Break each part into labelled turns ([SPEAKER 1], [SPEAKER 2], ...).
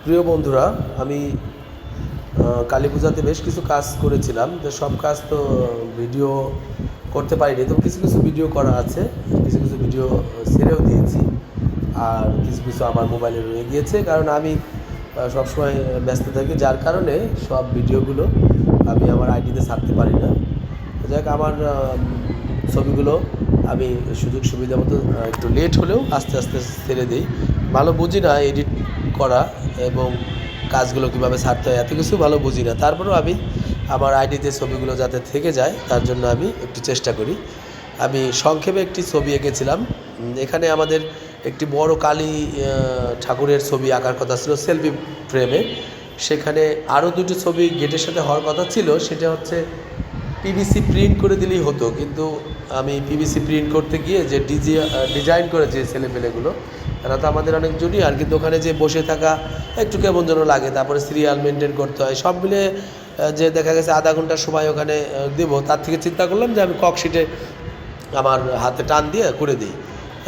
[SPEAKER 1] প্রিয় বন্ধুরা, আমি কালী পূজাতে বেশ কিছু কাজ করেছিলাম। তো সব কাজ তো ভিডিও করতে পারিনি, তো কিছু কিছু ভিডিও করা আছে, কিছু কিছু ভিডিও ছেড়েও দিয়েছি, আর কিছু কিছু আমার মোবাইলে রয়ে গিয়েছে, কারণ আমি সবসময় ব্যস্ত থাকি, যার কারণে সব ভিডিওগুলো আমি আমার আইডিতে ছাড়তে পারি না। যাক, আমার ছবিগুলো আমি সুযোগ সুবিধা মতো একটু লেট হলেও আস্তে আস্তে ছেড়ে দিই। ভালো বুঝি না এডিট করা এবং কাজগুলো কীভাবে ছাড়তে হয়, এত কিছু ভালো বুঝি না। তারপরেও আমি আমার আইডিতে ছবিগুলো যাতে থেকে যায় তার জন্য আমি একটু চেষ্টা করি। আমি সংক্ষেপে একটি ছবি এঁকেছিলাম। এখানে আমাদের একটি বড় কালী ঠাকুরের ছবি আঁকার কথা ছিল সেলফি ফ্রেমে। সেখানে আরও দুটি ছবি গেটের সাথে হওয়ার কথা ছিল, সেটা হচ্ছে পিভিসি প্রিন্ট করে দিলেই হতো, কিন্তু আমি পিভিসি প্রিন্ট করতে গিয়ে যে ডিজাইন করেছে ছেলেপেলেগুলো, তারা তো আমাদের অনেক জুনিয়র, কিন্তু ওখানে যে বসে থাকা একটু কেমন যেন লাগে, তারপরে সিরিয়াল মেনটেন করতে হয়, সব মিলে যে দেখা গেছে আধা ঘন্টার সময় ওখানে দেবো, তার থেকে চিন্তা করলাম যে আমি ককশিটে আমার হাতে টান দিয়ে করে দিই।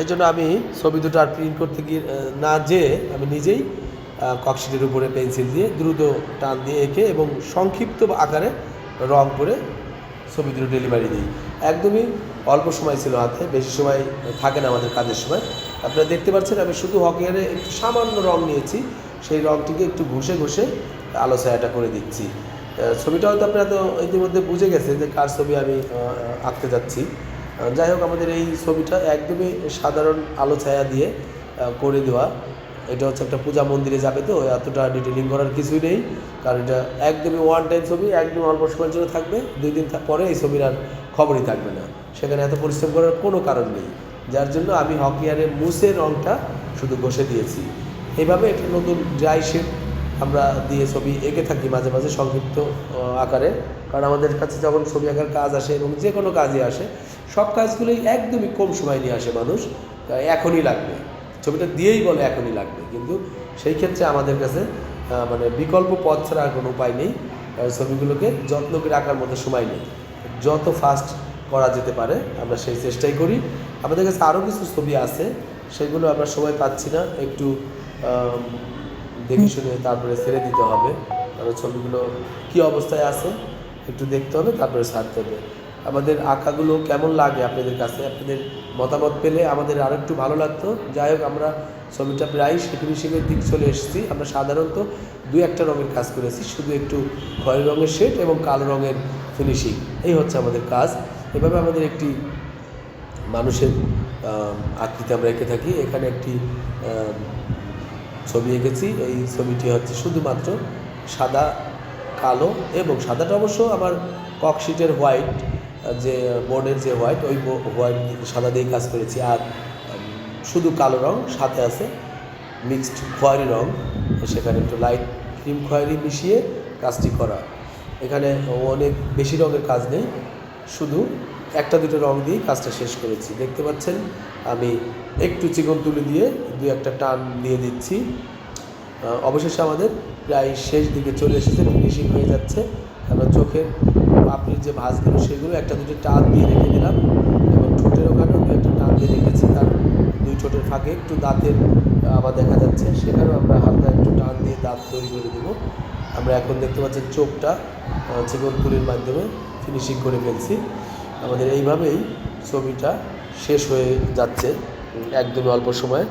[SPEAKER 1] এই জন্য আমি ছবি দুটো আর প্রিন্ট করতে গিয়ে না যেয়ে আমি নিজেই ককশিটের উপরে পেন্সিল দিয়ে দ্রুত টান দিয়ে এঁকে এবং সংক্ষিপ্ত আকারে রং করে ছবি দুটো ডেলিভারি দিই। একদমই অল্প সময় ছিল হাতে, বেশি সময় থাকে না আমাদের কাজের সময়। আপনারা দেখতে পাচ্ছেন আমি শুধু হকিয়ারে একটু সামান্য রং নিয়েছি, সেই রংটিকে একটু ঘষে ঘষে আলো ছায়াটা করে দিচ্ছি। ছবিটা হয়তো আপনারা তো ইতিমধ্যে বুঝে গেছে যে কার ছবি আমি আঁকতে যাচ্ছি। যাই হোক, আমাদের এই ছবিটা একদমই সাধারণ আলো ছায়া দিয়ে করে দেওয়া। এটা হচ্ছে একটা পূজা মন্দিরে যাবে, তো এতটা ডিটেলিং করার কিছুই নেই, কারণ এটা একদমই ওয়ান টাইম ছবি, একদম অল্প সময়ের জন্য থাকবে। 2 দিন পরে এই ছবির আর খবরই থাকবে না, সেখানে এত পরিশ্রম করার কোনো কারণ নেই। যার জন্য আমি হকিয়ারে মুছে রংটা শুধু ঘষে দিয়েছি। এইভাবে একটা নতুন ড্রাই শেড আমরা দিয়ে ছবি এঁকে থাকি মাঝে মাঝে সংক্ষিপ্ত আকারে, কারণ আমাদের কাছে যখন ছবি আঁকার কাজ আসে এবং যে কোনো কাজে আসে, সব কাজগুলোই একদমই কম সময় নিয়ে আসে মানুষ, এখনই লাগবে, ছবিটা দিয়েই বলে এখনই লাগবে, কিন্তু সেই ক্ষেত্রে আমাদের কাছে মানে বিকল্প পথ ছাড়া আর কোনো উপায় নেই। ছবিগুলোকে যত্ন করে আঁকার মধ্যে সময় নেই, যত ফাস্ট করা যেতে পারে আমরা সেই চেষ্টাই করি। আমাদের কাছে আরও কিছু ছবি আছে, সেগুলো আমরা সময় পাচ্ছি না, একটু দেখে শুনে তারপরে ছেড়ে দিতে হবে, কারণ ছবিগুলো কী অবস্থায় আছে একটু দেখতে হবে, তারপরে ছাড়তে হবে। আমাদের আঁকাগুলো কেমন লাগে আপনাদের কাছে, আপনাদের মতামত পেলে আমাদের আরও একটু ভালো লাগতো। যাই হোক, আমরা ছবিটা প্রায় ফিনিশিংয়ের দিক চলে এসেছি। আমরা সাধারণত 2-1টা রঙের কাজ করেছি, শুধু একটু খয়েরি রঙের শেড এবং কালো রঙের ফিনিশিং, এই হচ্ছে আমাদের কাজ। এভাবে আমাদের একটি মানুষের আকৃতি আমরা এঁকে থাকি। এখানে একটি ছবি এঁকেছি, এই ছবিটি হচ্ছে শুধুমাত্র সাদা কালো, এবং সাদাটা অবশ্য আমার ককশিটের হোয়াইট, যে বোর্ডের যে হোয়াইট, ওই হোয়াইট সাদা দিয়েই কাজ করেছি। আর শুধু কালো রং, সাথে আছে মিক্সড খয়েরি রং, সেখানে একটু লাইট ক্রিম খয়েরি মিশিয়ে কাজটি করা। এখানে অনেক বেশি রঙের কাজ নেই, শুধু 1-2 রং দিয়ে কাজটা শেষ করেছি। দেখতে পাচ্ছেন আমি একটু চিকন তুলি দিয়ে 2-1টা টান দিয়ে দিচ্ছি। অবশেষে আমাদের প্রায় শেষ দিকে চলে এসেছে, ফিনিশিং হয়ে যাচ্ছে। আমরা চোখের পাপড়ির যে ভাঁজগুলো সেগুলো 1-2 টান দিয়ে রেখে দিলাম, এবং ঠোঁটের ওখানেও 2-1টা টান দিয়ে রেখেছি। তার 2 ঠোঁটের ফাঁকে একটু দাঁতের আবার দেখা যাচ্ছে, সেখানেও আমরা হালকা একটু টান দিয়ে দাঁত তৈরি করে দেবো। আমরা এখন দেখতে পাচ্ছি চোখটা চিকন তুলির মাধ্যমে ফিনিশিং করে ফেলছি। আমাদের এইভাবেই ছবিটা শেষ হয়ে যাচ্ছে একদমই অল্প সময়ে।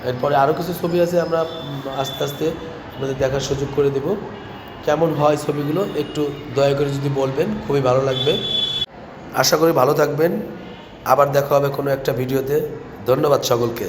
[SPEAKER 1] এরপরে আরও কিছু ছবি আছে, আমরা আস্তে আস্তে আপনাদের দেখার সুযোগ করে দেব। কেমন হয় ছবিগুলো একটু দয়া করে যদি বলবেন, খুবই ভালো লাগবে। আশা করি ভালো থাকবেন, আবার দেখা হবে কোনো একটা ভিডিওতে। ধন্যবাদ সকলকে।